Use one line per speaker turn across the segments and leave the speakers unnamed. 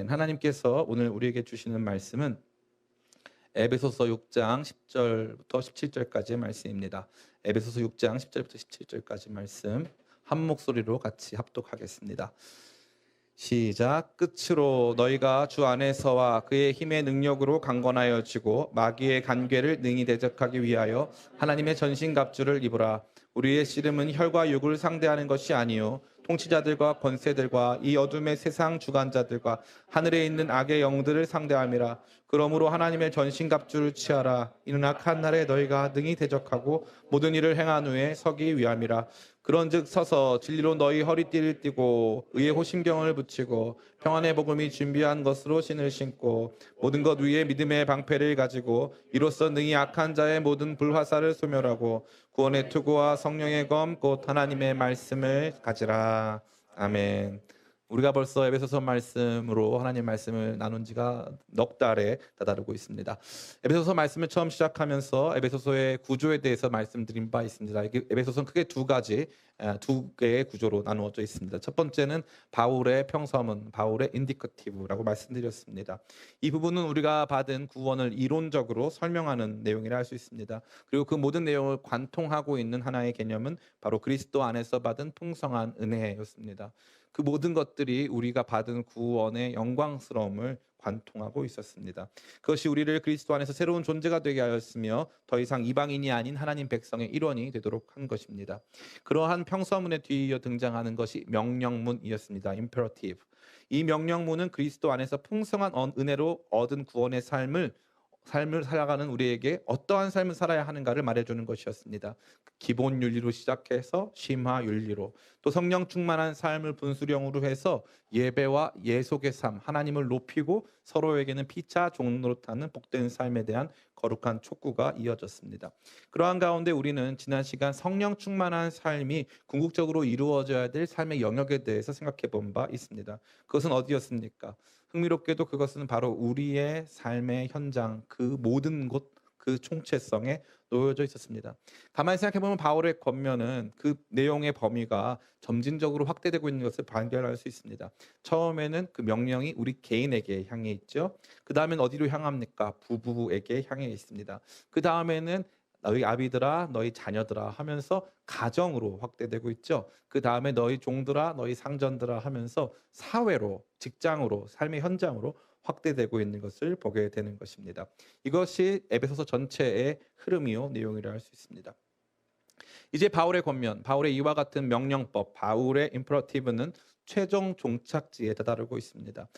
아멘. 하나님께서 오늘 우리에게 주시는 말씀은 에베소서 6장 10절부터 17절까지의 말씀입니다. 에베소서 6장 10절부터 17절까지 말씀 한 목소리로 같이 합독하겠습니다. 시작. 끝으로 너희가 주 안에서와 그의 힘의 능력으로 강건하여지고 마귀의 간궤를 능히 대적하기 위하여 하나님의 전신갑주를 입으라. 우리의 씨름은 혈과 육을 상대하는 것이 아니요 통치자들과 권세들과 이 어둠의 세상 주관자들과 하늘에 있는 악의 영들을 상대함이라. 그러므로 하나님의 전신갑주를 취하라. 이는 악한 날에 너희가 능히 대적하고 모든 일을 행한 후에 서기 위함이라. 그런즉 서서 진리로 너희 허리띠를 띠고 의의 호심경을 붙이고 평안의 복음이 준비한 것으로 신을 신고 모든 것 위에 믿음의 방패를 가지고 이로써 능히 악한 자의 모든 불화살을 소멸하고 구원의 투구와 성령의 검 곧 하나님의 말씀을 가지라. 아멘. 우리가 벌써 에베소서 말씀으로 하나님 말씀을 나눈 지가 넉 달에 다다르고 있습니다. 에베소서 말씀을 처음 시작하면서 에베소서의 구조에 대해서 말씀드린 바 있습니다. 에베소서는 크게 두 개의 구조로 나누어져 있습니다. 첫 번째는 바울의 평서문, 바울의 인디커티브라고 말씀드렸습니다. 이 부분은 우리가 받은 구원을 이론적으로 설명하는 내용이라 할 수 있습니다. 그리고 그 모든 내용을 관통하고 있는 하나의 개념은 바로 그리스도 안에서 받은 풍성한 은혜였습니다. 그 모든 것들이 우리가 받은 구원의 영광스러움을 관통하고 있었습니다. 그것이 우리를 그리스도 안에서 새로운 존재가 되게 하였으며 더 이상 이방인이 아닌 하나님 백성의 일원이 되도록 한 것입니다. 그러한 평서문에 뒤이어 등장하는 것이 명령문이었습니다. 임페러티브. 이 명령문은 그리스도 안에서 풍성한 은혜로 얻은 구원의 삶을 살아가는 우리에게 어떠한 삶을 살아야 하는가를 말해주는 것이었습니다. 기본 윤리로 시작해서 심화 윤리로, 또 성령 충만한 삶을 분수령으로 해서 예배와 예속의 삶, 하나님을 높이고 서로에게는 피차 종노릇하는 복된 삶에 대한 거룩한 촉구가 이어졌습니다. 그러한 가운데 우리는 지난 시간 성령 충만한 삶이 궁극적으로 이루어져야 될 삶의 영역에 대해서 생각해 본 바 있습니다. 그것은 어디였습니까? 흥미롭게도 그것은 바로 우리의 삶의 현장, 그 모든 곳, 그 총체성에 놓여져 있었습니다. 가만히 생각해보면 바울의 권면은 그 내용의 범위가 점진적으로 확대되고 있는 것을 발견할 수 있습니다. 처음에는 그 명령이 우리 개인에게 향해 있죠. 그 다음엔 어디로 향합니까? 부부에게 향해 있습니다. 그 다음에는 너희 아비들아, 너희 자녀들아 하면서 가정으로 확대되고 있죠. 그 다음에 너희 종들아, 너희 상전들아 하면서 사회로, 직장으로, 삶의 현장으로 확대되고 있는 것을 보게 되는 것입니다. 이것이 에베소서 전체의 흐름이요 내용이라 할 수 있습니다. 이제 바울의 권면, 바울의 이와 같은 명령법, 바울의 임퍼러티브는 최종 종착지에 다다르고 있습니다.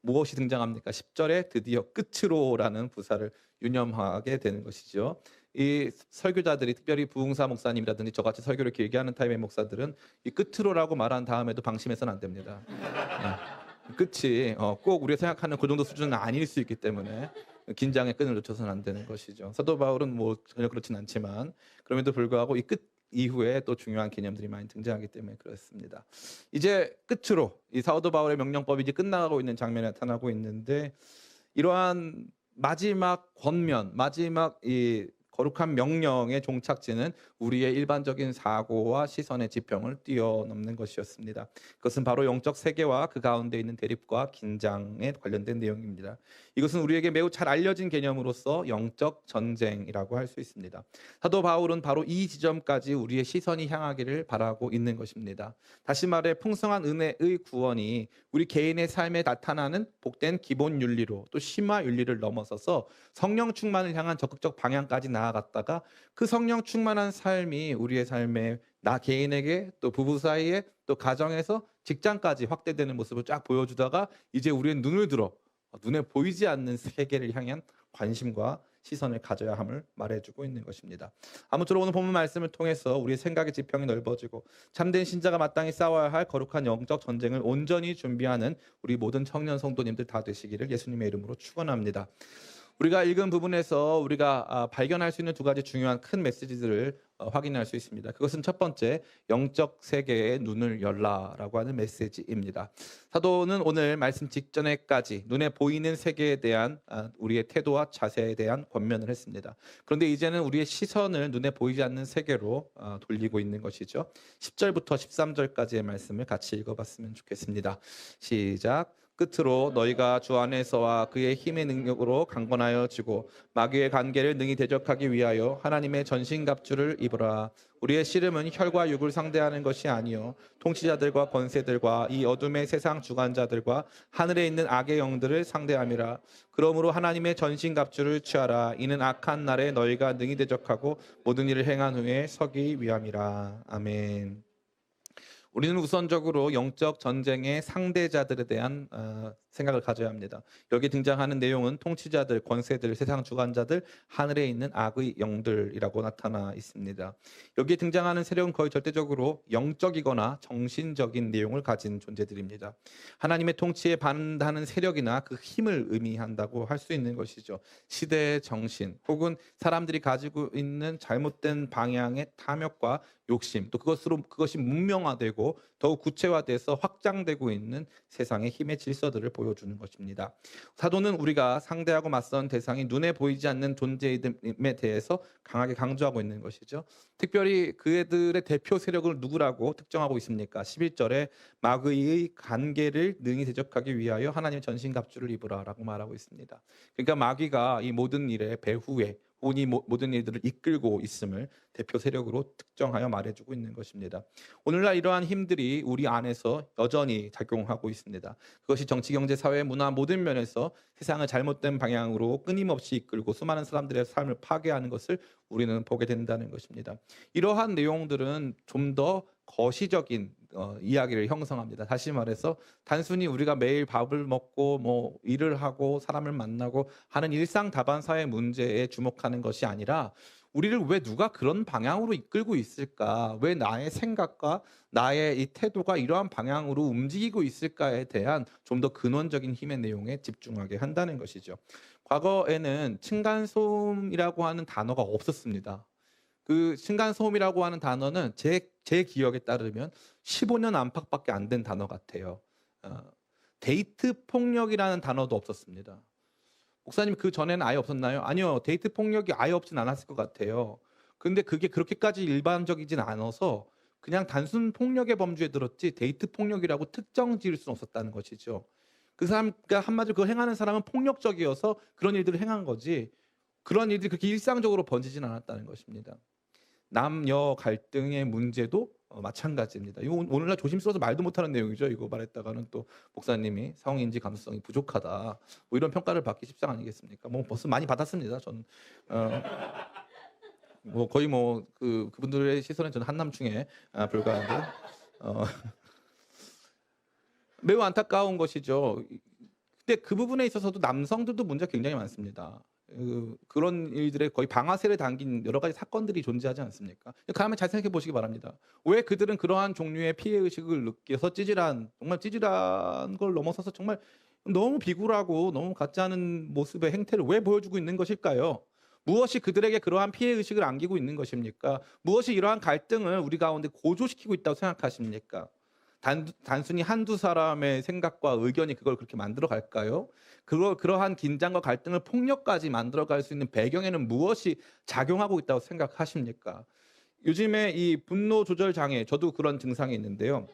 무엇이 등장합니까? 10절에 드디어 끝으로라는 부사를 유념하게 되는 것이죠. 이 설교자들이 특별히 부흥사 목사님이라든지 저같이 설교를 길게 하는 타입의 목사들은 이 끝으로라고 말한 다음에도 방심해서는 안 됩니다. 끝이 꼭 우리가 생각하는 그 정도 수준은 아닐 수 있기 때문에 긴장의 끈을 놓쳐서는 안 되는 것이죠. 사도 바울은 뭐 전혀 그렇진 않지만 그럼에도 불구하고 이 끝 이후에 또 중요한 개념들이 많이 등장하기 때문에 그렇습니다. 이제 끝으로 이 사도 바울의 명령법이 이제 끝나가고 있는 장면이 나타나고 있는데 이러한 마지막 권면, 마지막 이 거룩한 명령의 종착지는 우리의 일반적인 사고와 시선의 지평을 뛰어넘는 것이었습니다. 그것은 바로 영적 세계와 그 가운데 있는 대립과 긴장에 관련된 내용입니다. 이것은 우리에게 매우 잘 알려진 개념으로서 영적 전쟁이라고 할 수 있습니다. 사도 바울은 바로 이 지점까지 우리의 시선이 향하기를 바라고 있는 것입니다. 다시 말해 풍성한 은혜의 구원이 우리 개인의 삶에 나타나는 복된 기본 윤리로 또 심화 윤리를 넘어서서 성령 충만을 향한 적극적 방향까지 나아갔다가 그 성령 충만한 삶이 우리의 삶에 나 개인에게 또 부부 사이에 또 가정에서 직장까지 확대되는 모습을 쫙 보여주다가 이제 우리는 눈을 들어 눈에 보이지 않는 세계를 향한 관심과 시선을 가져야 함을 말해주고 있는 것입니다. 아무쪼록 오늘 본문 말씀을 통해서 우리의 생각의 지평이 넓어지고 참된 신자가 마땅히 싸워야 할 거룩한 영적 전쟁을 온전히 준비하는 우리 모든 청년 성도님들 다 되시기를 예수님의 이름으로 축원합니다. 우리가 읽은 부분에서 우리가 발견할 수 있는 두 가지 중요한 큰 메시지들을 확인할 수 있습니다. 그것은 첫 번째, 영적 세계의 눈을 열라라고 하는 메시지입니다. 사도는 오늘 말씀 직전에까지 눈에 보이는 세계에 대한 우리의 태도와 자세에 대한 권면을 했습니다. 그런데 이제는 우리의 시선을 눈에 보이지 않는 세계로 돌리고 있는 것이죠. 10절부터 13절까지의 말씀을 같이 읽어봤으면 좋겠습니다. 시작. 끝으로 너희가 주 안에서와 그의 힘의 능력으로 강건하여지고 마귀의 관계를 능히 대적하기 위하여 하나님의 전신갑주를 입으라. 우리의 씨름은 혈과 육을 상대하는 것이 아니요 통치자들과 권세들과 이 어둠의 세상 주관자들과 하늘에 있는 악의 영들을 상대함이라. 그러므로 하나님의 전신갑주를 취하라. 이는 악한 날에 너희가 능히 대적하고 모든 일을 행한 후에 서기 위함이라. 아멘. 우리는 우선적으로 영적 전쟁의 상대자들에 대한 생각을 가져야 합니다. 여기 등장하는 내용은 통치자들, 권세들, 세상 주관자들, 하늘에 있는 악의 영들이라고 나타나 있습니다. 여기에 등장하는 세력은 거의 절대적으로 영적이거나 정신적인 내용을 가진 존재들입니다. 하나님의 통치에 반대하는 세력이나 그 힘을 의미한다고 할 수 있는 것이죠. 시대의 정신 혹은 사람들이 가지고 있는 잘못된 방향의 탐욕과 욕심, 또 그것이 문명화되고 더욱 구체화돼서 확장되고 있는 세상의 힘의 질서들을 보여주는 것입니다. 사도는 우리가 상대하고 맞선 대상이 눈에 보이지 않는 존재임에 대해서 강하게 강조하고 있는 것이죠. 특별히 그들의 대표 세력을 누구라고 특정하고 있습니까? 11절에 마귀의 관계를 능히 대적하기 위하여 하나님의 전신갑주를 입으라라고 말하고 있습니다. 그러니까 마귀가 이 모든 일의 배후에 이 모든 일들을 이끌고 있음을 대표 세력으로 특정하여 말해주고 있는 것입니다. 오늘날 이러한 힘들이 우리 안에서 여전히 작용하고 있습니다. 그것이 정치, 경제, 사회, 문화 모든 면에서 세상을 잘못된 방향으로 끊임없이 이끌고 수많은 사람들의 삶을 파괴하는 것을 우리는 보게 된다는 것입니다. 이러한 내용들은 좀 더 거시적인 이야기를 형성합니다. 다시 말해서 단순히 우리가 매일 밥을 먹고 뭐 일을 하고 사람을 만나고 하는 일상 다반사의 문제에 주목하는 것이 아니라 우리를 왜 누가 그런 방향으로 이끌고 있을까? 왜 나의 생각과 나의 이 태도가 이러한 방향으로 움직이고 있을까에 대한 좀 더 근원적인 힘의 내용에 집중하게 한다는 것이죠. 과거에는 층간소음이라고 하는 단어가 없었습니다. 그 층간소음이라고 하는 단어는 제 기억에 따르면 15년 안팎밖에 안 된 단어 같아요. 어, 데이트 폭력이라는 단어도 없었습니다. 목사님 그 전에는 아예 없었나요? 아니요. 데이트 폭력이 아예 없진 않았을 것 같아요. 근데 그게 그렇게까지 일반적이진 않아서 그냥 단순 폭력의 범주에 들었지 데이트 폭력이라고 특정 지을 수는 없었다는 것이죠. 그 사람, 그러니까 한마디로 그 행하는 사람은 폭력적이어서 그런 일들을 행한 거지 그런 일들이 그렇게 일상적으로 번지진 않았다는 것입니다. 남녀 갈등의 문제도 마찬가지입니다. 이거 오늘날 조심스러워서 말도 못하는 내용이죠. 이거 말했다가는 또 목사님이 성인지 감수성이 부족하다. 뭐 이런 평가를 받기 십상 아니겠습니까? 뭐 벌써 많이 받았습니다. 저는 뭐 거의 뭐 그분들의 시선에 저는 한남충에 불과한데 매우 안타까운 것이죠. 근데 그 부분에 있어서도 남성들도 문제가 굉장히 많습니다. 그런 일들에 거의 방아쇠를 당긴 여러 가지 사건들이 존재하지 않습니까? 가만히 잘 생각해 보시기 바랍니다. 왜 그들은 그러한 종류의 피해 의식을 느껴서 정말 찌질한 걸 넘어서서 정말 너무 비굴하고 너무 같지 않은 모습의 행태를 왜 보여주고 있는 것일까요? 무엇이 그들에게 그러한 피해 의식을 안기고 있는 것입니까? 무엇이 이러한 갈등을 우리 가운데 고조시키고 있다고 생각하십니까? 단순히 한두 사람의 생각과 의견이 그걸 그렇게 만들어 갈까요? 그러한 긴장과 갈등을 폭력까지 만들어 갈 수 있는 배경에는 무엇이 작용하고 있다고 생각하십니까? 요즘에 이 분노 조절 장애, 저도 그런 증상이 있는데요.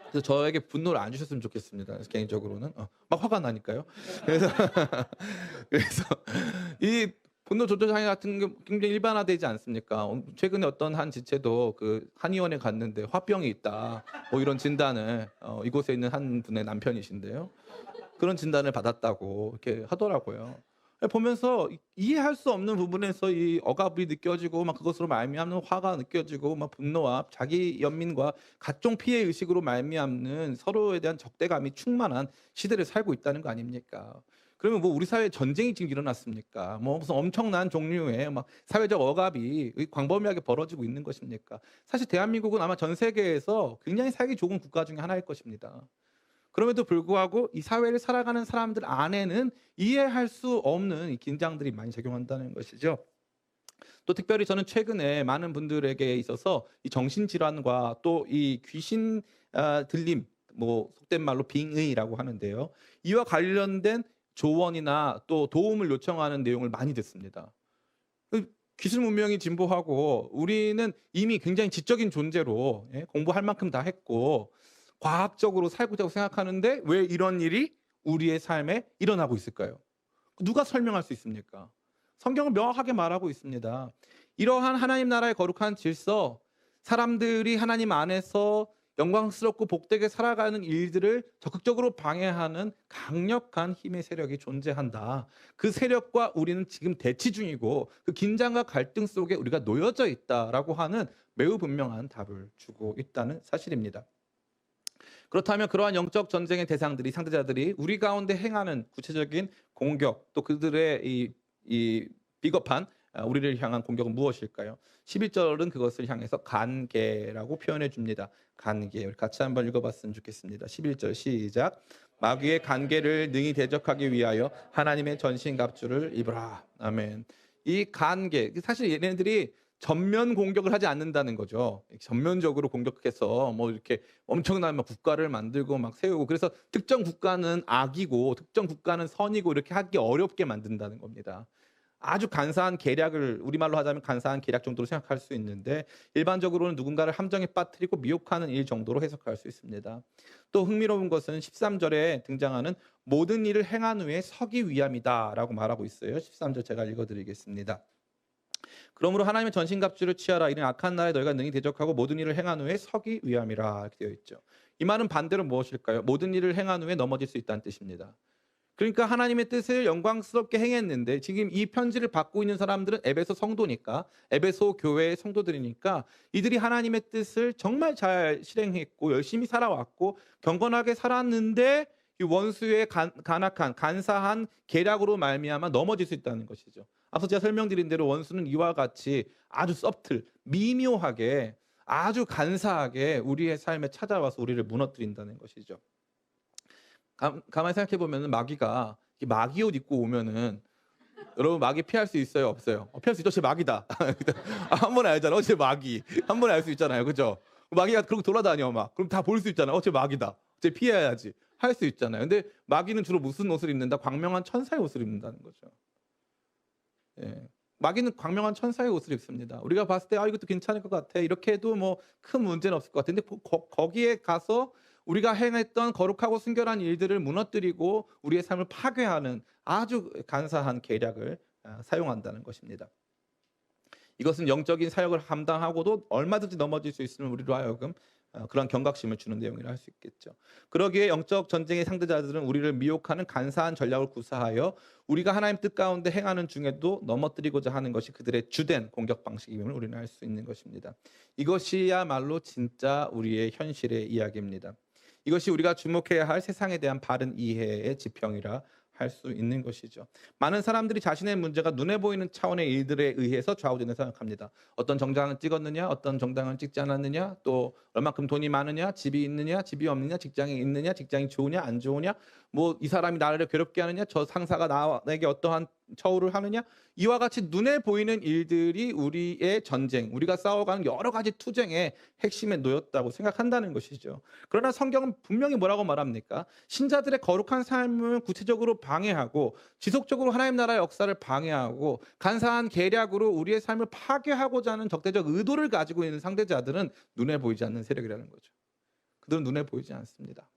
그래서 저에게 분노를 안 주셨으면 좋겠습니다. 개인적으로는 막 화가 나니까요. 그래서 그래서 이 분노 조절 장애 같은 게 굉장히 일반화되지 않습니까? 최근에 어떤 한 지체도 그 한의원에 갔는데 화병이 있다. 뭐 이런 진단을 이곳에 있는 한 분의 남편이신데요. 그런 진단을 받았다고 이렇게 하더라고요. 보면서 이해할 수 없는 부분에서 이 억압이 느껴지고 막 그것으로 말미암는 화가 느껴지고 막 분노와 자기 연민과 각종 피해 의식으로 말미암는 서로에 대한 적대감이 충만한 시대를 살고 있다는 거 아닙니까? 그러면 뭐 우리 사회에 전쟁이 지금 일어났습니까? 뭐 무슨 엄청난 종류의 막 사회적 억압이 광범위하게 벌어지고 있는 것입니까? 사실 대한민국은 아마 전 세계에서 굉장히 살기 좋은 국가 중에 하나일 것입니다. 그럼에도 불구하고 이 사회를 살아가는 사람들 안에는 이해할 수 없는 이 긴장들이 많이 작용한다는 것이죠. 또 특별히 저는 최근에 많은 분들에게 있어서 이 정신질환과 또 이 귀신 들림, 뭐 속된 말로 빙의라고 하는데요. 이와 관련된 조언이나 또 도움을 요청하는 내용을 많이 듣습니다. 기술 문명이 진보하고 우리는 이미 굉장히 지적인 존재로 공부할 만큼 다 했고 과학적으로 살고자 생각하는데 왜 이런 일이 우리의 삶에 일어나고 있을까요? 누가 설명할 수 있습니까? 성경은 명확하게 말하고 있습니다. 이러한 하나님 나라의 거룩한 질서, 사람들이 하나님 안에서 영광스럽고 복되게 살아가는 일들을 적극적으로 방해하는 강력한 힘의 세력이 존재한다. 그 세력과 우리는 지금 대치 중이고 그 긴장과 갈등 속에 우리가 놓여져 있다라고 하는 매우 분명한 답을 주고 있다는 사실입니다. 그렇다면 그러한 영적 전쟁의 대상들이 상대자들이 우리 가운데 행하는 구체적인 공격 또 그들의 이 비겁한 우리를 향한 공격은 무엇일까요? 11절은 그것을 향해서 간계라고 표현해 줍니다. 간계. 우리 같이 한번 읽어봤으면 좋겠습니다. 11절 시작. 마귀의 간계를 능히 대적하기 위하여 하나님의 전신갑주를 입으라. 아멘. 이 간계 사실 얘네들이 전면 공격을 하지 않는다는 거죠. 전면적으로 공격해서 뭐 이렇게 엄청난 막 국가를 만들고 막 세우고 그래서 특정 국가는 악이고 특정 국가는 선이고 이렇게 하기 어렵게 만든다는 겁니다. 아주 간사한 계략을 우리말로 하자면 간사한 계략 정도로 생각할 수 있는데 일반적으로는 누군가를 함정에 빠뜨리고 미혹하는 일 정도로 해석할 수 있습니다. 또 흥미로운 것은 13절에 등장하는 모든 일을 행한 후에 서기 위함이다라고 말하고 있어요. 13절 제가 읽어드리겠습니다. 그러므로 하나님의 전신갑주를 취하라. 이는 악한 날에 너희가 능히 대적하고 모든 일을 행한 후에 서기 위함이라 이렇게 되어 있죠. 이 말은 반대로 무엇일까요? 모든 일을 행한 후에 넘어질 수 있다는 뜻입니다. 그러니까 하나님의 뜻을 영광스럽게 행했는데 지금 이 편지를 받고 있는 사람들은 에베소 성도니까 에베소 교회의 성도들이니까 이들이 하나님의 뜻을 정말 잘 실행했고 열심히 살아왔고 경건하게 살았는데 이 원수의 간악한 간사한 계략으로 말미암아 넘어질 수 있다는 것이죠. 앞서 제가 설명드린 대로 원수는 이와 같이 아주 서틀 미묘하게 아주 간사하게 우리의 삶에 찾아와서 우리를 무너뜨린다는 것이죠. 가만히 생각해 보면은 마귀가 마귀 옷 입고 오면은 여러분 마귀 피할 수 있어요, 없어요? 피할 수 있죠. 쟤 마귀다. 한 번에 알잖아. 쟤 마귀. 한 번에 알 수 있잖아요, 그죠? 마귀가 그러고 돌아다녀 막. 그럼 다 볼 수 있잖아. 쟤 마귀다. 쟤 피해야지. 할 수 있잖아요. 근데 마귀는 주로 무슨 옷을 입는다? 광명한 천사의 옷을 입는다는 거죠. 예. 마귀는 광명한 천사의 옷을 입습니다. 우리가 봤을 때 이것도 괜찮을 것 같아. 이렇게 해도 뭐 큰 문제는 없을 것 같은데 거기에 가서 우리가 행했던 거룩하고 순결한 일들을 무너뜨리고 우리의 삶을 파괴하는 아주 간사한 계략을 사용한다는 것입니다. 이것은 영적인 사역을 감당하고도 얼마든지 넘어질 수 있으면 우리로 하여금 그런 경각심을 주는 내용이라 할 수 있겠죠. 그러기에 영적 전쟁의 상대자들은 우리를 미혹하는 간사한 전략을 구사하여 우리가 하나님 뜻 가운데 행하는 중에도 넘어뜨리고자 하는 것이 그들의 주된 공격 방식임을 우리는 알 수 있는 것입니다. 이것이야말로 진짜 우리의 현실의 이야기입니다. 이것이 우리가 주목해야 할 세상에 대한 바른 이해의 지평이라 할 수 있는 것이죠. 많은 사람들이 자신의 문제가 눈에 보이는 차원의 일들에 의해서 좌우되는 생각합니다. 어떤 정당을 찍었느냐, 어떤 정당을 찍지 않았느냐, 또 얼마큼 돈이 많으냐, 집이 있느냐, 집이 없느냐, 직장이 있느냐, 직장이 좋으냐, 안 좋으냐, 뭐 이 사람이 나를 괴롭게 하느냐, 저 상사가 나에게 어떠한 처우를 하느냐, 이와 같이 눈에 보이는 일들이 우리의 전쟁, 우리가 싸워가는 여러 가지 투쟁의 핵심에 놓였다고 생각한다는 것이죠. 그러나 성경은 분명히 뭐라고 말합니까? 신자들의 거룩한 삶을 구체적으로 방해하고 지속적으로 하나님 나라의 역사를 방해하고 간사한 계략으로 우리의 삶을 파괴하고자 하는 적대적 의도를 가지고 있는 상대자들은 눈에 보이지 않는 세력이라는 거죠. 그들은 눈에 보이지 않습니다.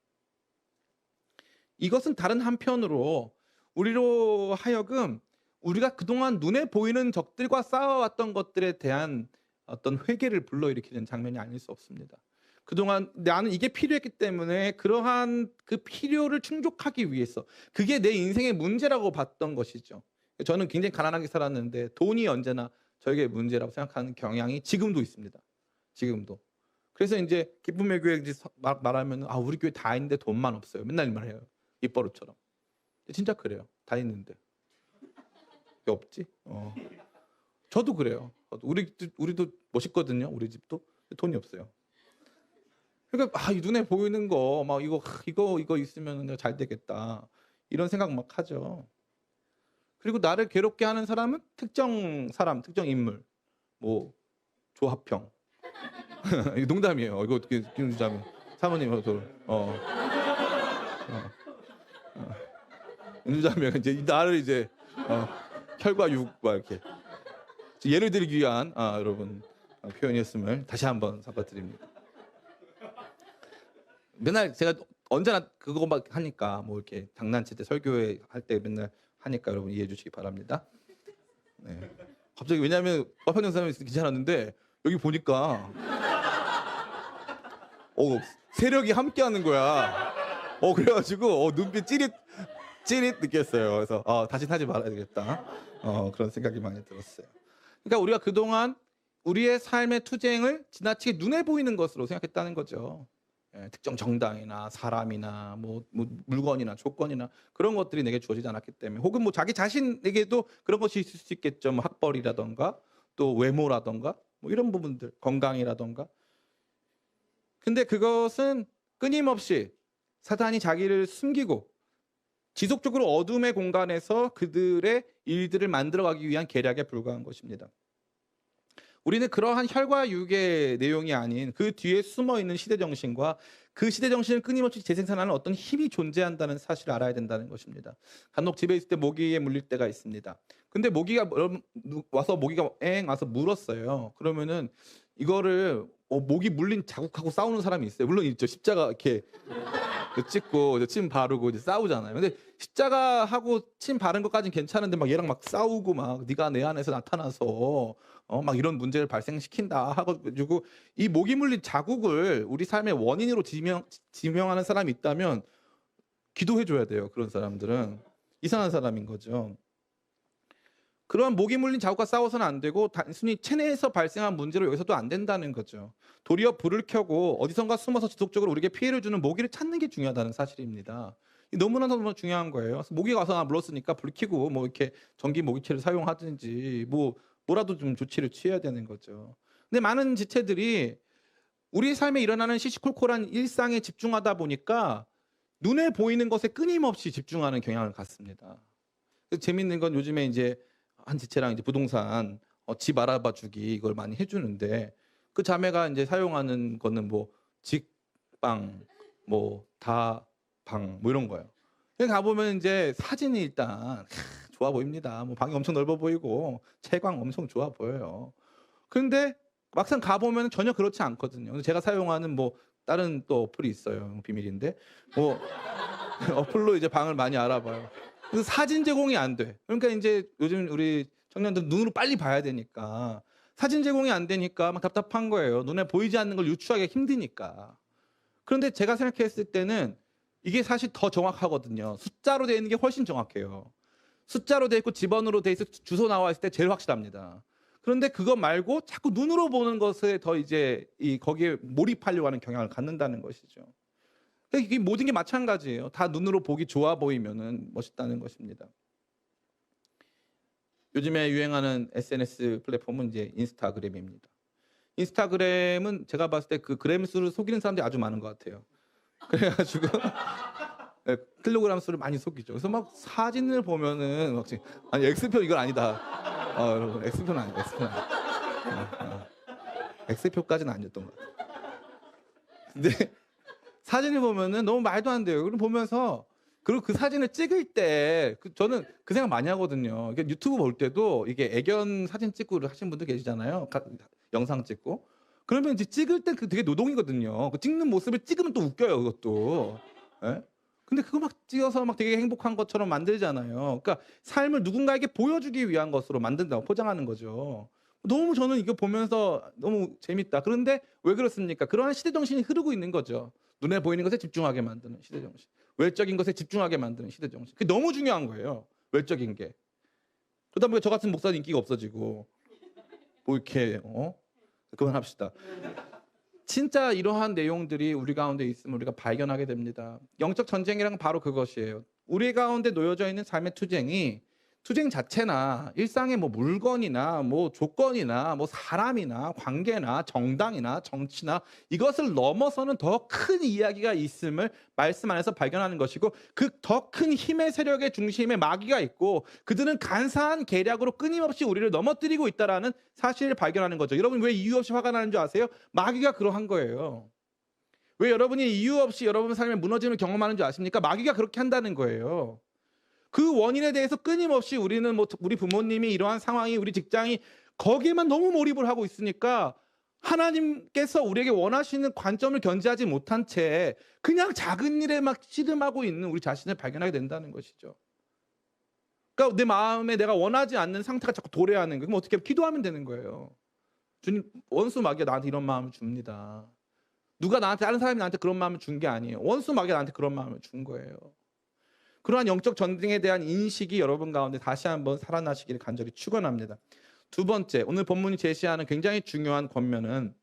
이것은 다른 한편으로 우리로 하여금 우리가 그동안 눈에 보이는 적들과 싸워왔던 것들에 대한 어떤 회개를 불러일으키는 장면이 아닐 수 없습니다. 그동안 나는 이게 필요했기 때문에 그러한 그 필요를 충족하기 위해서 그게 내 인생의 문제라고 봤던 것이죠. 저는 굉장히 가난하게 살았는데 돈이 언제나 저에게 문제라고 생각하는 경향이 지금도 있습니다. 지금도. 그래서 이제 기쁨의 교회 말하면 우리 교회 다 있는데 돈만 없어요. 맨날 말해요. 입버릇처럼. 진짜 그래요. 다 있는데 왜 없지? 저도 그래요. 우리도 멋있거든요. 우리 집도 돈이 없어요. 그러니까 이 눈에 보이는 거 막 이거 있으면 내가 잘 되겠다 이런 생각 막 하죠. 그리고 나를 괴롭게 하는 사람은 특정 사람, 특정 인물, 뭐 조합형. 이거 농담이에요. 이거 김주자면 사모님 김주자면 이제 나를 이제 혈과 육과 이렇게 예를 들기 위한 여러분 표현이었음을 다시 한번 사과드립니다. 맨날 제가 언제나 그거 막 하니까 뭐 이렇게 장난칠 때 설교회 할 때 맨날 하니까 여러분 이해해 주시기 바랍니다. 네. 갑자기 왜냐하면 화평 사람이 괜찮았는데 여기 보니까 세력이 함께하는 거야. 그래가지고 눈빛 찌릿 느꼈어요. 그래서 다시 하지 말아야 되겠다. 그런 생각이 많이 들었어요. 그러니까 우리가 그동안 우리의 삶의 투쟁을 지나치게 눈에 보이는 것으로 생각했다는 거죠. 특정 정당이나 사람이나 뭐 물건이나 조건이나 그런 것들이 내게 주어지지 않았기 때문에, 혹은 뭐 자기 자신에게도 그런 것이 있을 수 있겠죠. 뭐 학벌이라던가 또 외모라던가 뭐 이런 부분들, 건강이라던가. 근데 그것은 끊임없이 사단이 자기를 숨기고 지속적으로 어둠의 공간에서 그들의 일들을 만들어가기 위한 계략에 불과한 것입니다. 우리는 그러한 혈과 육의 내용이 아닌 그 뒤에 숨어있는 시대정신과 그 시대정신을 끊임없이 재생산하는 어떤 힘이 존재한다는 사실을 알아야 된다는 것입니다. 간혹 집에 있을 때 모기에 물릴 때가 있습니다. 근데 모기가 와서 와서 물었어요. 그러면은 이거를 모기 물린 자국하고 싸우는 사람이 있어요. 물론 있죠. 십자가 이렇게 찍고 침 바르고 이제 싸우잖아요. 근데 십자가하고 침 바른 것까지는 괜찮은데 막 얘랑 막 싸우고 막 네가 내 안에서 나타나서 막 이런 문제를 발생시킨다 하고 이 모기 물린 자국을 우리 삶의 원인으로 지명하는 사람이 있다면 기도해 줘야 돼요. 그런 사람들은 이상한 사람인 거죠. 그런 모기 물린 자국과 싸워서는 안 되고 단순히 체내에서 발생한 문제로 여기서도 안 된다는 거죠. 도리어 불을 켜고 어디선가 숨어서 지속적으로 우리에게 피해를 주는 모기를 찾는 게 중요하다는 사실입니다. 너무나 중요한 거예요. 그래서 모기가 와서 물었으니까 불 켜고 뭐 이렇게 전기 모기채를 사용하든지 뭐라도 좀 조치를 취해야 되는 거죠. 근데 많은 지체들이 우리 삶에 일어나는 시시콜콜한 일상에 집중하다 보니까 눈에 보이는 것에 끊임없이 집중하는 경향을 갖습니다. 재밌는 건 요즘에 이제 한 지체랑 이제 부동산 집 알아봐 주기 이걸 많이 해주는데, 그 자매가 이제 사용하는 거는 뭐 직방, 뭐 다방 뭐 이런 거예요. 여기 가보면 이제 사진이 일단 좋아 보입니다. 뭐 방이 엄청 넓어 보이고 채광 엄청 좋아 보여요. 그런데 막상 가보면 전혀 그렇지 않거든요. 제가 사용하는 뭐 다른 또 어플이 있어요. 비밀인데 뭐 어플로 이제 방을 많이 알아봐요. 그래서 사진 제공이 안 돼. 그러니까 이제 요즘 우리 청년들 눈으로 빨리 봐야 되니까 사진 제공이 안 되니까 막 답답한 거예요. 눈에 보이지 않는 걸 유추하기 힘드니까. 그런데 제가 생각했을 때는 이게 사실 더 정확하거든요. 숫자로 되어 있는 게 훨씬 정확해요. 숫자로 되어 있고 집번호로 되어 있어 주소 나와 있을 때 제일 확실합니다. 그런데 그거 말고 자꾸 눈으로 보는 것에 더 이제 거기에 몰입하려고 하는 경향을 갖는다는 것이죠. 이게 모든 게 마찬가지예요. 다 눈으로 보기 좋아 보이면은 멋있다는 것입니다. 요즘에 유행하는 SNS 플랫폼은 이제 인스타그램입니다. 인스타그램은 제가 봤을 때 그 그램 수를 속이는 사람들이 아주 많은 것 같아요. 그래가지고 킬로그램 수를 많이 속이죠. 그래서 막 사진을 보면은 막 아니 X표 이건 아니다. 여러분 X표는 아니다. X표는 아니다. X표까지는 아니었던 것 같아요. 근데 사진을 보면은 너무 말도 안 돼요. 그럼 보면서 그리고 그 사진을 찍을 때 저는 그 생각 많이 하거든요. 유튜브 볼 때도 이게 애견 사진 찍고 하신 분들 계시잖아요. 영상 찍고. 그러면 이제 찍을 때 그 되게 노동이거든요. 그 찍는 모습을 찍으면 또 웃겨요, 그것도. 예? 근데 그거 막 찍어서 막 되게 행복한 것처럼 만들잖아요. 그러니까 삶을 누군가에게 보여주기 위한 것으로 만든다고 포장하는 거죠. 너무 저는 이거 보면서 너무 재밌다. 그런데 왜 그렇습니까? 그러한 시대 정신이 흐르고 있는 거죠. 눈에 보이는 것에 집중하게 만드는 시대 정신. 외적인 것에 집중하게 만드는 시대 정신. 그게 너무 중요한 거예요. 외적인 게. 그러다 보니까 저 같은 목사는 인기가 없어지고 뭐 이렇게 그만합시다. 진짜 이러한 내용들이 우리 가운데 있으면 우리가 발견하게 됩니다. 영적 전쟁이란 바로 그것이에요. 우리 가운데 놓여져 있는 삶의 투쟁 자체나 일상의 뭐 물건이나 뭐 조건이나 뭐 사람이나 관계나 정당이나 정치나 이것을 넘어서는 더 큰 이야기가 있음을 말씀 안에서 발견하는 것이고, 그 더 큰 힘의 세력의 중심에 마귀가 있고 그들은 간사한 계략으로 끊임없이 우리를 넘어뜨리고 있다라는 사실을 발견하는 거죠. 여러분 왜 이유 없이 화가 나는 줄 아세요? 마귀가 그러한 거예요. 왜 여러분이 이유 없이 여러분 삶의 무너짐을 경험하는 줄 아십니까? 마귀가 그렇게 한다는 거예요. 그 원인에 대해서 끊임없이 우리는 우리 부모님이 이러한 상황이 우리 직장이 거기에만 너무 몰입을 하고 있으니까 하나님께서 우리에게 원하시는 관점을 견지하지 못한 채 그냥 작은 일에 막 씨름하고 있는 우리 자신을 발견하게 된다는 것이죠. 그러니까 내 마음에 내가 원하지 않는 상태가 자꾸 도래하는 거예요. 그럼 어떻게 기도하면 되는 거예요. 주님, 원수 마귀가 나한테 이런 마음을 줍니다. 누가 나한테, 다른 사람이 나한테 그런 마음을 준 게 아니에요. 원수 마귀가 나한테 그런 마음을 준 거예요. 그러한 영적 전쟁에 대한 인식이 여러분 가운데 다시 한번 살아나시기를 간절히 축원합니다. 두 번째, 오늘 본문이 제시하는 굉장히 중요한 권면은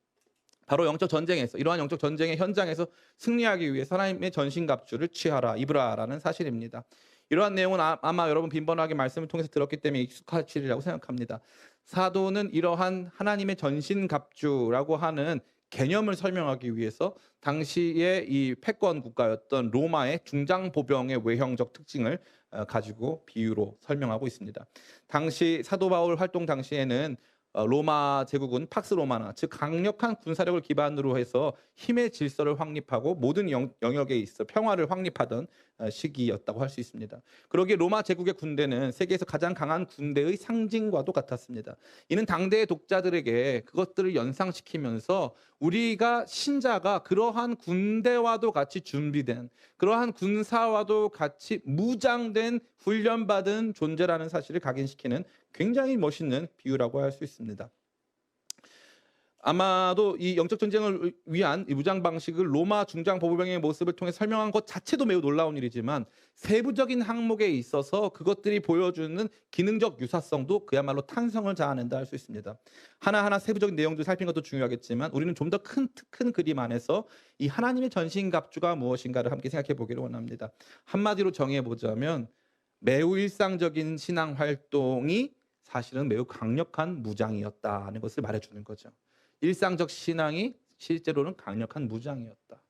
바로 영적 전쟁에서, 이러한 영적 전쟁의 현장에서 승리하기 위해 하나님의 전신갑주를 취하라, 입으라라는 사실입니다. 이러한 내용은 아마 여러분 빈번하게 말씀을 통해서 들었기 때문에 익숙하시리라고 생각합니다. 사도는 이러한 하나님의 전신갑주라고 하는 개념을 설명하기 위해서 당시의 이 패권 국가였던 로마의 중장보병의 외형적 특징을 가지고 비유로 설명하고 있습니다. 당시 사도 바울 활동 당시에는 로마 제국은 팍스 로마나, 즉 강력한 군사력을 기반으로 해서 힘의 질서를 확립하고 모든 영역에 있어 평화를 확립하던 시기였다고 할 수 있습니다. 그러기에 로마 제국의 군대는 세계에서 가장 강한 군대의 상징과도 같았습니다. 이는 당대의 독자들에게 그것들을 연상시키면서 우리가 신자가 그러한 군대와도 같이 준비된, 그러한 군사와도 같이 무장된 훈련받은 존재라는 사실을 각인시키는 굉장히 멋있는 비유라고 할 수 있습니다. 아마도 이 영적 전쟁을 위한 이 무장 방식을 로마 중장 보병의 모습을 통해 설명한 것 자체도 매우 놀라운 일이지만 세부적인 항목에 있어서 그것들이 보여주는 기능적 유사성도 그야말로 탄성을 자아낸다 할 수 있습니다. 하나하나 세부적인 내용도 살피는 것도 중요하겠지만 우리는 좀 더 큰 그림 안에서 이 하나님의 전신갑주가 무엇인가를 함께 생각해 보기를 원합니다. 한마디로 정해 보자면 매우 일상적인 신앙 활동이 사실은 매우 강력한 무장이었다는 것을 말해주는 거죠. 일상적 신앙이 실제로는 강력한 무장이었다.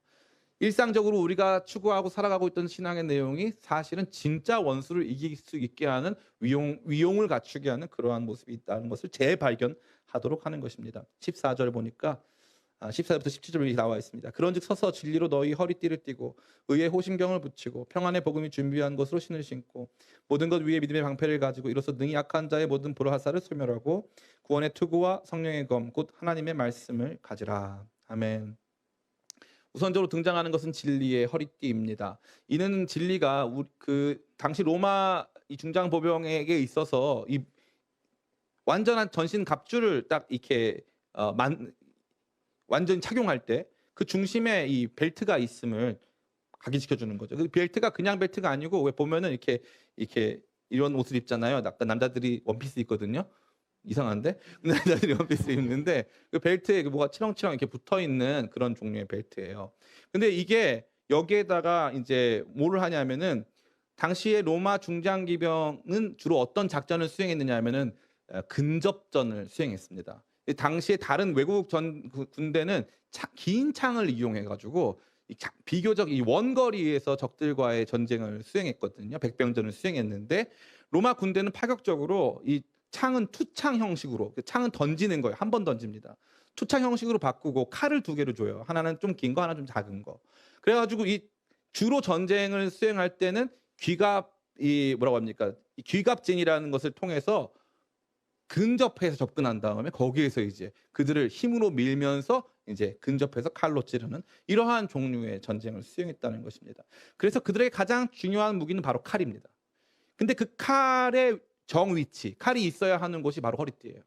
일상적으로 우리가 추구하고 살아가고 있던 신앙의 내용이 사실은 진짜 원수를 이길 수 있게 하는 위용을 갖추게 하는 그러한 모습이 있다는 것을 재발견하도록 하는 것입니다. 14절 보니까 14절부터 17절이 나와 있습니다. 그런즉 서서 진리로 너희 허리띠를 띠고 의의 호심경을 붙이고 평안의 복음이 준비한 것으로 신을 신고 모든 것 위에 믿음의 방패를 가지고 이로써 능히 약한 자의 모든 불화살을 소멸하고 구원의 투구와 성령의 검 곧 하나님의 말씀을 가지라. 아멘. 우선적으로 등장하는 것은 진리의 허리띠입니다. 이는 진리가 그 당시 로마 이 중장 보병에게 있어서 이 완전한 전신 갑주를 딱 이렇게 완전히 착용할 때 그 중심에 이 벨트가 있음을 각인시켜 주는 거죠. 그 벨트가 그냥 벨트가 아니고 왜 보면은 이렇게 이런 옷을 입잖아요. 아까 남자들이 원피스 입거든요. 이상한데? 남자들이 원피스 입는데 그 벨트에 뭐가 치렁치렁 이렇게 붙어 있는 그런 종류의 벨트예요. 근데 이게 여기에다가 이제 뭐를 하냐면은 당시에 로마 중장기병은 주로 어떤 작전을 수행했느냐 하면은 근접전을 수행했습니다. 당시에 다른 외국 군대는 긴 창을 이용해 가지고 비교적 이 원거리에서 적들과의 전쟁을 수행했거든요. 백병전을 수행했는데 로마 군대는 파격적으로 이 창은 투창 형식으로, 창은 던지는 거예요. 한 번 던집니다. 투창 형식으로 바꾸고 칼을 두 개로 줘요. 하나는 좀 긴 거, 하나 좀 작은 거. 그래가지고 이 주로 전쟁을 수행할 때는 이 귀갑진이라는 것을 통해서 근접해서 접근한 다음에 거기에서 이제 그들을 힘으로 밀면서 이제 근접해서 칼로 찌르는 이러한 종류의 전쟁을 수행했다는 것입니다. 그래서 그들의 가장 중요한 무기는 바로 칼입니다. 근데 그 칼의 정위치, 칼이 있어야 하는 곳이 바로 허리띠예요.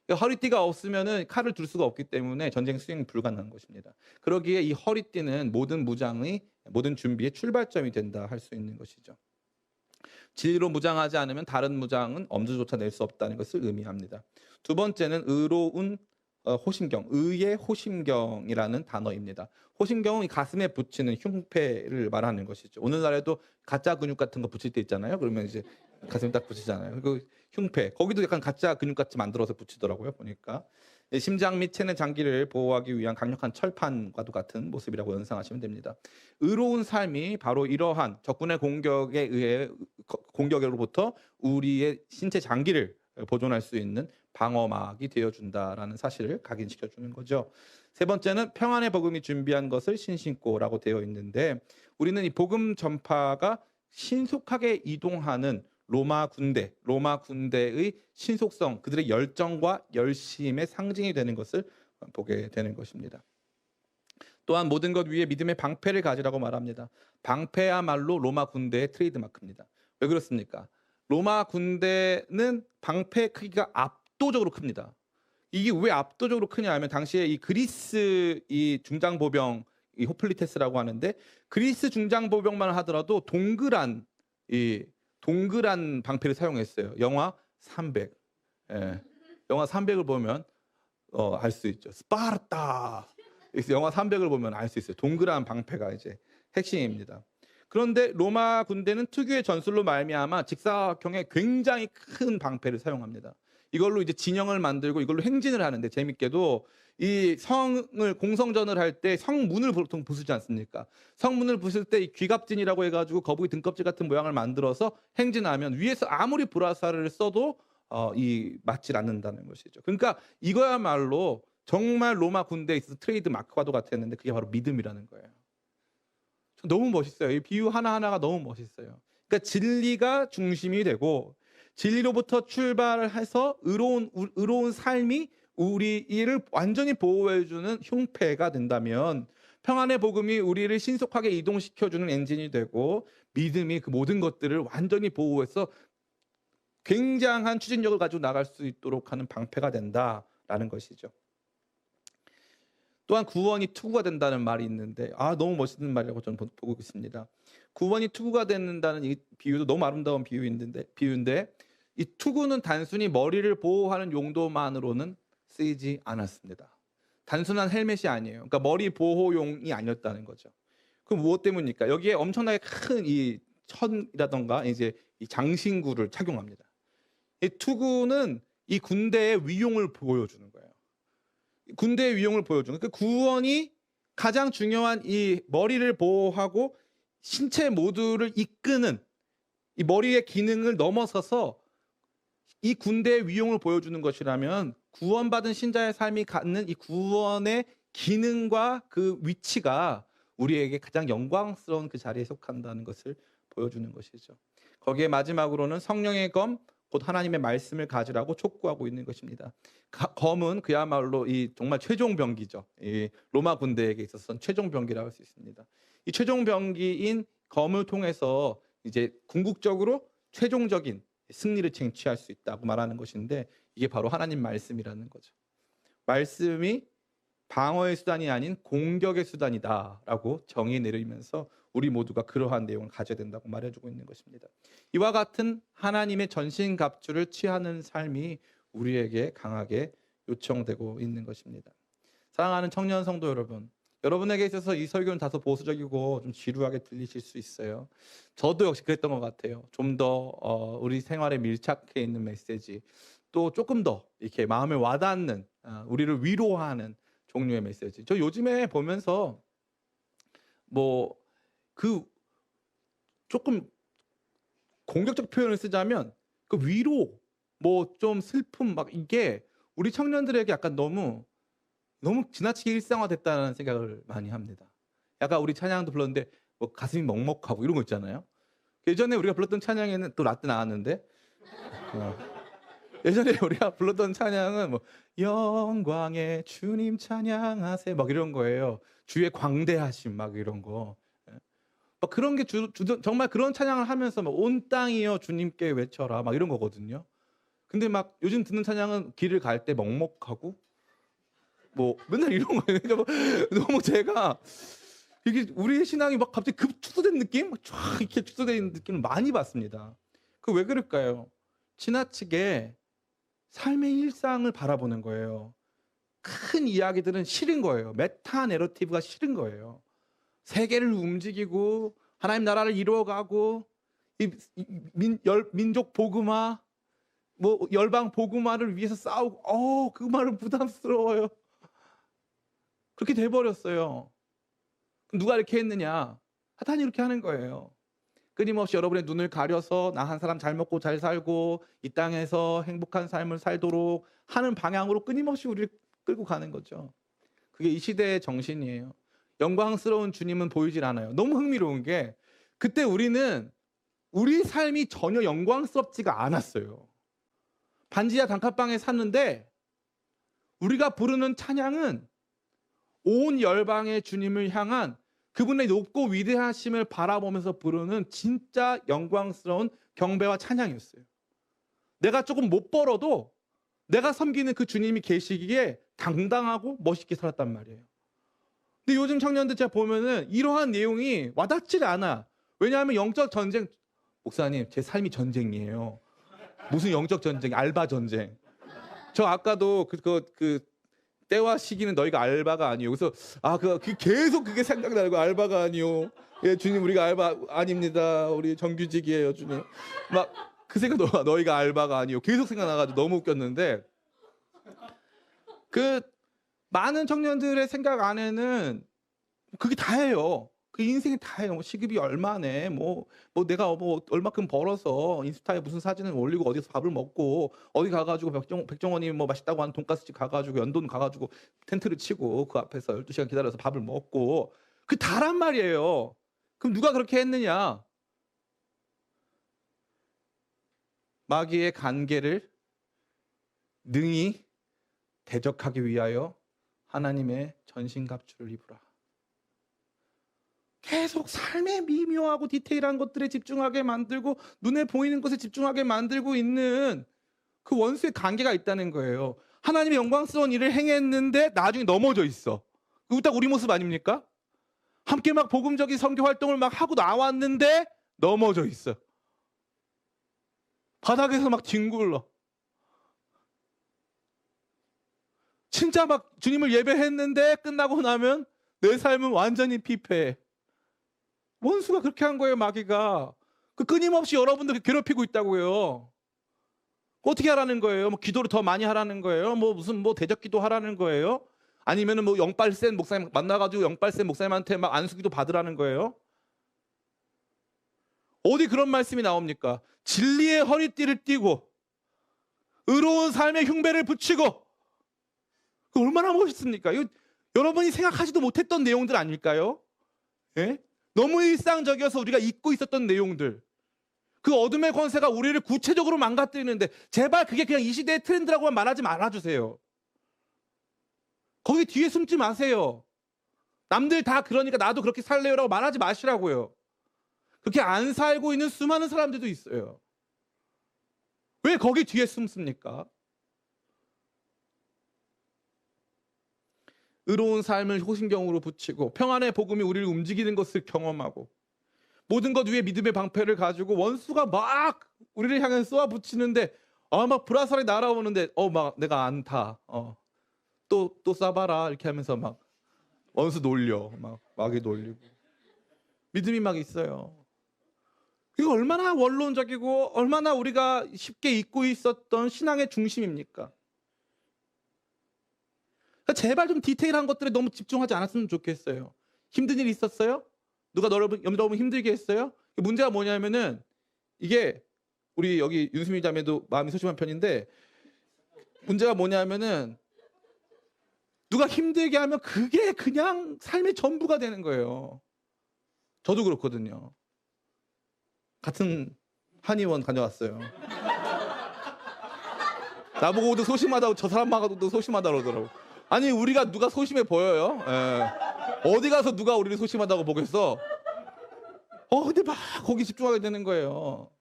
그러니까 허리띠가 없으면은 칼을 둘 수가 없기 때문에 전쟁 수행이 불가능한 것입니다. 그러기에 이 허리띠는 모든 무장의 모든 준비의 출발점이 된다 할 수 있는 것이죠. 진리로 무장하지 않으면 다른 무장은 엄두조차 낼 수 없다는 것을 의미합니다. 두 번째는 의로운 호심경, 의의 호심경이라는 단어입니다. 호심경은 가슴에 붙이는 흉패를 말하는 것이죠. 오늘날에도 가짜 근육 같은 거 붙일 때 있잖아요. 그러면 이제 가슴에 딱 붙이잖아요. 그 흉패, 거기도 약간 가짜 근육 같이 만들어서 붙이더라고요. 보니까 심장 및 체내 장기를 보호하기 위한 강력한 철판과도 같은 모습이라고 연상하시면 됩니다. 의로운 삶이 바로 이러한 적군의 공격으로부터 우리의 신체 장기를 보존할 수 있는 방어막이 되어준다라는 사실을 각인시켜 주는 거죠. 세 번째는 평안의 복음이 준비한 것을 신신고라고 되어 있는데 우리는 이 복음 전파가 신속하게 이동하는 로마 군대의 신속성, 그들의 열정과 열심의 상징이 되는 것을 보게 되는 것입니다. 또한 모든 것 위에 믿음의 방패를 가지라고 말합니다. 방패야말로 로마 군대의 트레이드마크입니다. 왜 그렇습니까? 로마 군대는 방패 크기가 압도적으로 큽니다. 이게 왜 압도적으로 크냐 하면 당시에 이 그리스 이 중장보병 이 호플리테스라고 하는데 그리스 중장보병만 하더라도 동그란 방패를 사용했어요. 영화 300. 예. 영화 300을 보면 알 수 있죠. 스파르타. 영화 300을 보면 알 수 있어요. 동그란 방패가 이제 핵심입니다. 그런데 로마 군대는 특유의 전술로 말미암아 직사각형의 굉장히 큰 방패를 사용합니다. 이걸로 이제 진영을 만들고 이걸로 행진을 하는데 재밌게도 이 성을 공성전을 할 때 성문을 보통 부수지 않습니까? 성문을 부술 때 이 귀갑진이라고 해가지고 거북이 등껍질 같은 모양을 만들어서 행진하면 위에서 아무리 브라사를 써도 맞질 않는다는 것이죠. 그러니까 이거야말로 정말 로마 군대에 있어서 트레이드 마크와도 같았는데 그게 바로 믿음이라는 거예요. 너무 멋있어요. 이 비유 하나하나가 너무 멋있어요. 그러니까 진리가 중심이 되고 진리로부터 출발해서 의로운 삶이 우리를 완전히 보호해주는 흉패가 된다면 평안의 복음이 우리를 신속하게 이동시켜주는 엔진이 되고 믿음이 그 모든 것들을 완전히 보호해서 굉장한 추진력을 가지고 나갈 수 있도록 하는 방패가 된다라는 것이죠. 또한 구원이 투구가 된다는 말이 있는데 너무 멋있는 말이라고 저는 보고 있습니다. 구원이 투구가 된다는 이 비유도 너무 아름다운 비유인데 이 투구는 단순히 머리를 보호하는 용도만으로는 쓰이지 않았습니다. 단순한 헬멧이 아니에요. 그러니까 머리 보호용이 아니었다는 거죠. 그럼 무엇 때문입니까? 여기에 엄청나게 큰 이 천이라던가 이제 이 장신구를 착용합니다. 이 투구는 이 군대의 위용을 보여주는 거예요. 군대의 위용을 보여주는. 그러니까 구원이 가장 중요한 이 머리를 보호하고 신체 모두를 이끄는 이 머리의 기능을 넘어서서 이 군대의 위용을 보여주는 것이라면 구원받은 신자의 삶이 갖는 이 구원의 기능과 그 위치가 우리에게 가장 영광스러운 그 자리에 속한다는 것을 보여주는 것이죠. 거기에 마지막으로는 성령의 검, 곧 하나님의 말씀을 가지라고 촉구하고 있는 것입니다. 검은 그야말로 이 정말 최종 병기죠. 이 로마 군대에게 있어서는 최종 병기라고 할 수 있습니다. 이 최종 병기인 검을 통해서 이제 궁극적으로 최종적인 승리를 쟁취할 수 있다고 말하는 것인데 이게 바로 하나님 말씀이라는 거죠. 말씀이 방어의 수단이 아닌 공격의 수단이다라고 정의 내리면서 우리 모두가 그러한 내용을 가져야 된다고 말해주고 있는 것입니다. 이와 같은 하나님의 전신갑주를 취하는 삶이 우리에게 강하게 요청되고 있는 것입니다. 사랑하는 청년 성도 여러분, 여러분에게 있어서 이 설교는 다소 보수적이고 좀 지루하게 들리실 수 있어요. 저도 역시 그랬던 것 같아요. 좀 더 우리 생활에 밀착해 있는 메시지, 또 조금 더 이렇게 마음에 와닿는 우리를 위로하는 종류의 메시지. 저 요즘에 보면서 조금 공격적 표현을 쓰자면 그 위로, 좀 슬픔 이게 우리 청년들에게 약간 너무 지나치게 일상화됐다는 생각을 많이 합니다. 약간 우리 찬양도 불렀는데 가슴이 먹먹하고 이런 거 있잖아요. 예전에 우리가 불렀던 찬양에는 또 라떼 나왔는데 예전에 우리가 불렀던 찬양은 영광의 주님 찬양하세 이런 거예요. 주의 광대하심 이런 거. 그런 게 정말 그런 찬양을 하면서 온 땅이여 주님께 외쳐라 이런 거거든요. 근데 요즘 듣는 찬양은 길을 갈 때 먹먹하고 맨날 이런 거예요. 그러니까 너무 제가 이게 우리의 신앙이 갑자기 급 축소된 느낌? 쫙 이렇게 축소된 느낌을 많이 받습니다. 왜 그럴까요? 지나치게 삶의 일상을 바라보는 거예요. 큰 이야기들은 싫은 거예요. 메타 내러티브가 싫은 거예요. 세계를 움직이고 하나님 나라를 이루어가고 민족 복음화, 열방 복음화를 위해서 싸우고 그 말은 부담스러워요. 그렇게 돼버렸어요. 누가 이렇게 했느냐? 사탄이 이렇게 하는 거예요. 끊임없이 여러분의 눈을 가려서 나 한 사람 잘 먹고 잘 살고 이 땅에서 행복한 삶을 살도록 하는 방향으로 끊임없이 우리를 끌고 가는 거죠. 그게 이 시대의 정신이에요. 영광스러운 주님은 보이질 않아요. 너무 흥미로운 게 그때 우리는 우리 삶이 전혀 영광스럽지가 않았어요. 반지하 단칸방에 샀는데 우리가 부르는 찬양은 온 열방의 주님을 향한 그분의 높고 위대하심을 바라보면서 부르는 진짜 영광스러운 경배와 찬양이었어요. 내가 조금 못 벌어도 내가 섬기는 그 주님이 계시기에 당당하고 멋있게 살았단 말이에요. 근데 요즘 청년들 제가 보면은 이러한 내용이 와닿질 않아. 왜냐하면 영적 전쟁, 목사님 제 삶이 전쟁이에요. 무슨 영적 전쟁, 알바 전쟁. 저 아까도 그 때와 시기는 너희가 알바가 아니요. 그래서 계속 그게 생각나고 알바가 아니요. 예, 주님 우리가 알바 아닙니다. 우리 정규직이에요, 주님. 막 그 생각 너희가 알바가 아니요. 계속 생각나가지고 너무 웃겼는데 그 많은 청년들의 생각 안에는 그게 다예요. 그 인생이 다예요. 뭐 시급이 얼마네, 내가 얼마큼 벌어서 인스타에 무슨 사진을 올리고 어디서 밥을 먹고 어디 가가지고 백종원이 맛있다고 하는 돈가스집 가가지고 연돈 가가지고 텐트를 치고 그 앞에서 12시간 기다려서 밥을 먹고 그 다란 말이에요. 그럼 누가 그렇게 했느냐? 마귀의 간계를 능히 대적하기 위하여 하나님의 전신갑주를 입으라. 계속 삶의 미묘하고 디테일한 것들에 집중하게 만들고 눈에 보이는 것에 집중하게 만들고 있는 그 원수의 관계가 있다는 거예요. 하나님의 영광스러운 일을 행했는데 나중에 넘어져 있어. 그거 딱 우리 모습 아닙니까? 함께 막 복음적인 선교 활동을 막 하고 나왔는데 넘어져 있어. 바닥에서 막 뒹굴러. 진짜 막 주님을 예배했는데 끝나고 나면 내 삶은 완전히 피폐해. 원수가 그렇게 한 거예요, 마귀가. 끊임없이 여러분들 괴롭히고 있다고요. 어떻게 하라는 거예요? 기도를 더 많이 하라는 거예요? 무슨 대적기도 하라는 거예요? 아니면은 영빨 센 목사님 만나가지고 영빨 센 목사님한테 막 안수기도 받으라는 거예요? 어디 그런 말씀이 나옵니까? 진리의 허리띠를 띠고 의로운 삶의 흉배를 붙이고. 얼마나 멋있습니까? 이거 여러분이 생각하지도 못했던 내용들 아닐까요? 예? 너무 일상적이어서 우리가 잊고 있었던 내용들. 그 어둠의 권세가 우리를 구체적으로 망가뜨리는데 제발 그게 그냥 이 시대의 트렌드라고만 말하지 말아주세요. 거기 뒤에 숨지 마세요. 남들 다 그러니까 나도 그렇게 살래요라고 말하지 마시라고요. 그렇게 안 살고 있는 수많은 사람들도 있어요. 왜 거기 뒤에 숨습니까? 의로운 삶을 호신경으로 붙이고 평안의 복음이 우리를 움직이는 것을 경험하고 모든 것 위에 믿음의 방패를 가지고 원수가 막 우리를 향해 쏘아붙이는데 막 불화살이 날아오는데 막 내가 안타. 또 쏴봐라 이렇게 하면서 막 원수 놀려. 막 마귀 놀리고. 믿음이 막 있어요. 이거 얼마나 원론적이고 얼마나 우리가 쉽게 잊고 있었던 신앙의 중심입니까? 제발 좀 디테일한 것들에 너무 집중하지 않았으면 좋겠어요. 힘든 일 있었어요? 누가 여러분 힘들게 했어요? 문제가 뭐냐면은 이게 우리 여기 윤수미 자매도 마음이 소심한 편인데 문제가 뭐냐면은 누가 힘들게 하면 그게 그냥 삶의 전부가 되는 거예요. 저도 그렇거든요. 같은 한의원 다녀왔어요. 나보고도 소심하다고 저 사람마저도 소심하다 그러더라고. 아니 우리가 누가 소심해 보여요? 예. 어디 가서 누가 우리를 소심하다고 보겠어? 근데 막 거기 집중하게 되는 거예요.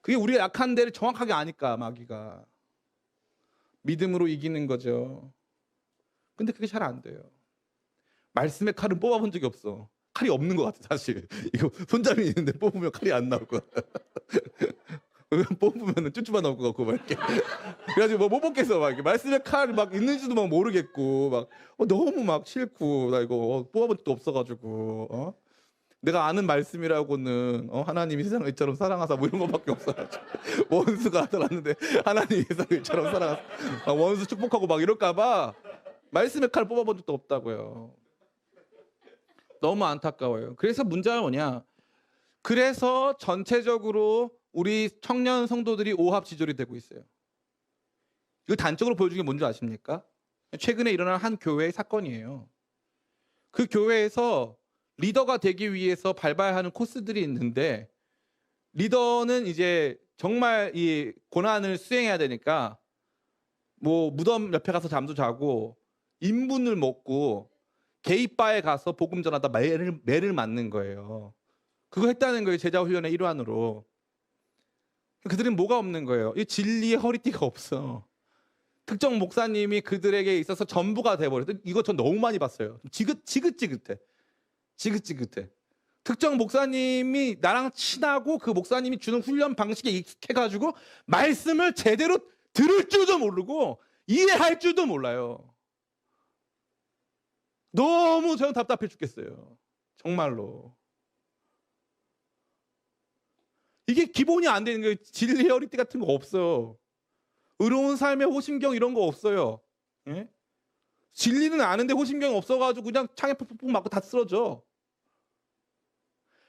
그게 우리가 약한 데를 정확하게 아니까 마귀가. 믿음으로 이기는 거죠. 근데 그게 잘 안 돼요. 말씀의 칼은 뽑아본 적이 없어. 칼이 없는 것 같아 사실. 이거 손잡이 있는데 뽑으면 칼이 안 나올 것 같아. 뽑으면 쭈쭈만 나올 것 같고 막 이렇게. 그래가지고 못 뽑겠어 막 이렇게. 말씀의 칼이 막 있는지도 막 모르겠고 막 너무 막 싫고 나 이거 뽑아본 적도 없어가지고 내가 아는 말씀이라고는 하나님이 세상을 이처럼 사랑하사 이런 것밖에 없어가지고 원수가 하더라는데 하나님이 세상을 이처럼 사랑하사 원수 축복하고 막 이럴까봐 말씀의 칼 뽑아본 적도 없다고요. 너무 안타까워요. 그래서 문제가 뭐냐? 그래서 전체적으로 우리 청년 성도들이 오합지졸이 되고 있어요. 이거 단적으로 보여주는 게 뭔지 아십니까? 최근에 일어난 한 교회의 사건이에요. 그 교회에서 리더가 되기 위해서 밟아야 하는 코스들이 있는데 리더는 이제 정말 이 고난을 수행해야 되니까 뭐 무덤 옆에 가서 잠도 자고 인분을 먹고 게이바에 가서 복음 전하다 매를 맞는 거예요. 그거 했다는 거예요. 제자 훈련의 일환으로. 그들은 뭐가 없는 거예요? 이 진리의 허리띠가 없어. 특정 목사님이 그들에게 있어서 전부가 돼버렸어. 이거 전 너무 많이 봤어요. 지긋지긋해. 특정 목사님이 나랑 친하고 그 목사님이 주는 훈련 방식에 익숙해가지고 말씀을 제대로 들을 줄도 모르고 이해할 줄도 몰라요. 너무 저는 답답해 죽겠어요. 정말로. 이게 기본이 안 되는 거예요. 진리의 허리띠 같은 거 없어요. 의로운 삶의 호심경 이런 거 없어요. 예? 진리는 아는데 호심경이 없어가지고 그냥 창에 푹푹 맞고 다 쓰러져.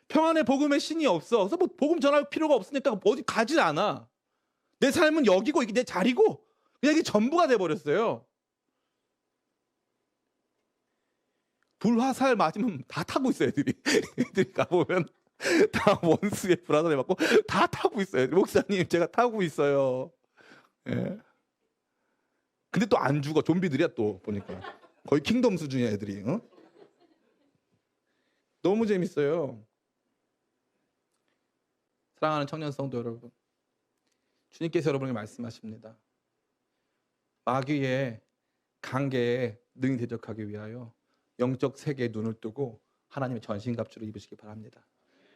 평안의 복음의 신이 없어. 그래서 뭐 복음 전할 필요가 없으니까 어디 가지 않아. 내 삶은 여기고 이게 내 자리고 그냥 이게 전부가 돼버렸어요. 불화살 맞으면 다 타고 있어요. 애들이 가보면 다 원수의 불화살에 맞고 다 타고 있어요. 목사님 제가 타고 있어요. 예. 근데 또 안 죽어. 좀비들이야 또 보니까. 거의 킹덤 수준이야 애들이. 어? 너무 재밌어요. 사랑하는 청년 성도 여러분, 주님께서 여러분에게 말씀하십니다. 마귀의 관계에 능히 대적하기 위하여 영적 세계에 눈을 뜨고 하나님의 전신갑주를 입으시기 바랍니다.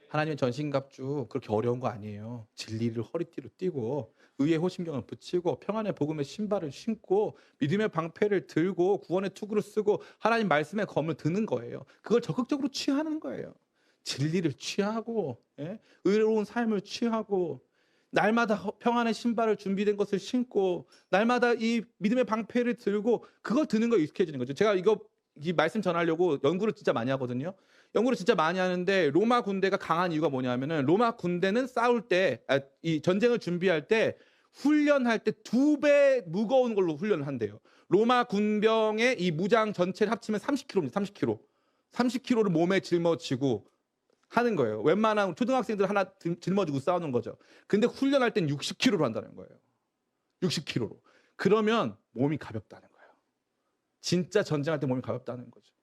하나님의 전신갑주 그렇게 어려운 거 아니에요. 진리를 허리띠로 띠고 의의 호심경을 붙이고 평안의 복음의 신발을 신고 믿음의 방패를 들고 구원의 투구를 쓰고 하나님 말씀의 검을 드는 거예요. 그걸 적극적으로 취하는 거예요. 진리를 취하고 의로운 삶을 취하고 날마다 평안의 신발을 준비된 것을 신고 날마다 이 믿음의 방패를 들고 그걸 드는 거에 익숙해지는 거죠. 제가 이 말씀 전하려고 연구를 진짜 많이 하거든요. 연구를 진짜 많이 하는데 로마 군대가 강한 이유가 뭐냐면은 로마 군대는 싸울 때 이 전쟁을 준비할 때 훈련할 때 2배 무거운 걸로 훈련을 한대요. 로마 군병의 이 무장 전체를 합치면 30kg입니다. 30kg를 몸에 짊어지고 하는 거예요. 웬만한 초등학생들 하나 짊어지고 싸우는 거죠. 근데 훈련할 땐 60kg로 한다는 거예요. 60kg로. 그러면 몸이 가볍다는 거예요. 진짜 전쟁할 때 몸이 가볍다는 거죠.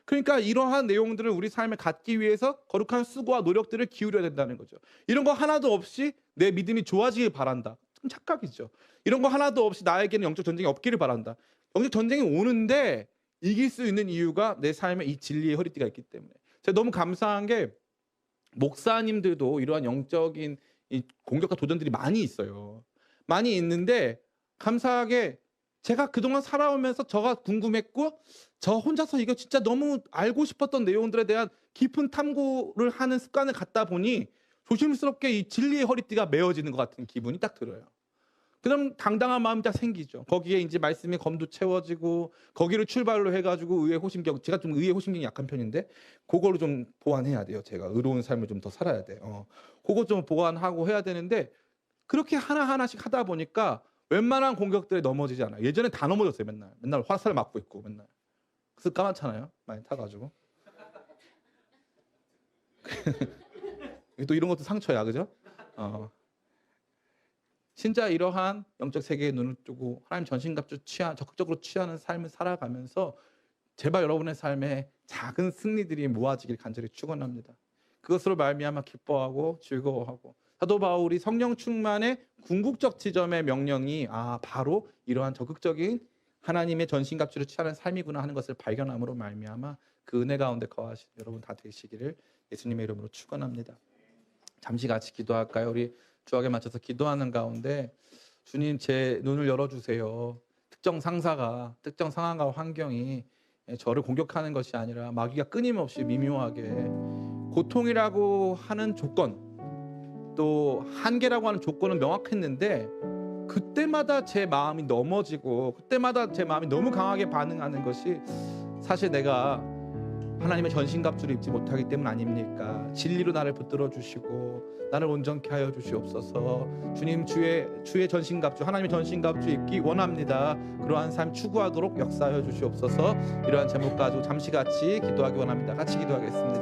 그러니까 이러한 내용들을 우리 삶에 갖기 위해서 거룩한 수고와 노력들을 기울여야 된다는 거죠. 이런 거 하나도 없이 내 믿음이 좋아지길 바란다. 좀 착각이죠. 이런 거 하나도 없이 나에게는 영적 전쟁이 없기를 바란다. 영적 전쟁이 오는데 이길 수 있는 이유가 내 삶에 이 진리의 허리띠가 있기 때문에. 제가 너무 감사한 게 목사님들도 이러한 영적인 이 공격과 도전들이 많이 있어요. 많이 있는데 감사하게 제가 그동안 살아오면서 저가 궁금했고 저 혼자서 이거 진짜 너무 알고 싶었던 내용들에 대한 깊은 탐구를 하는 습관을 갖다 보니 조심스럽게 이 진리의 허리띠가 메어지는 것 같은 기분이 딱 들어요. 그럼 당당한 마음이 딱 생기죠. 거기에 이제 말씀의 검도 채워지고 거기를 출발로 해가지고 의의 호심경, 제가 좀 의의 호심경이 약한 편인데 그거를 좀 보완해야 돼요. 제가 의로운 삶을 좀 더 살아야 돼. 그거 좀 보완하고 해야 되는데 그렇게 하나하나씩 하다 보니까 웬만한 공격들에 넘어지지 않아요. 예전에 다 넘어졌어요. 맨날 화살 맞고 있고 맨날. 그래서 까맣잖아요. 많이 타가지고. 또 이런 것도 상처야, 그죠? 진짜 이러한 영적 세계에 눈을 뜨고 하나님 전신갑주 적극적으로 취하는 삶을 살아가면서 제발 여러분의 삶에 작은 승리들이 모아지길 간절히 축원합니다. 그것으로 말미암아 기뻐하고 즐거워하고 사도 바울이 성령 충만의 궁극적 지점의 명령이 바로 이러한 적극적인 하나님의 전신갑주를 취하는 삶이구나 하는 것을 발견함으로 말미암아 그 은혜 가운데 거하신 여러분 다 되시기를 예수님의 이름으로 축원합니다. 잠시 같이 기도할까요? 우리 주악에 맞춰서 기도하는 가운데 주님 제 눈을 열어주세요. 특정 상사가 특정 상황과 환경이 저를 공격하는 것이 아니라 마귀가 끊임없이 미묘하게 고통이라고 하는 조건 또 한계라고 하는 조건은 명확했는데 그때마다 제 마음이 넘어지고 그때마다 제 마음이 너무 강하게 반응하는 것이 사실 내가 하나님의 전신갑주를 입지 못하기 때문 아닙니까? 진리로 나를 붙들어 주시고 나를 온전케 하여 주시옵소서. 주님 주의 전신갑주 하나님의 전신갑주 입기 원합니다. 그러한 삶 추구하도록 역사하여 주시옵소서. 이러한 제목 가지고 잠시 같이 기도하기 원합니다. 같이 기도하겠습니다.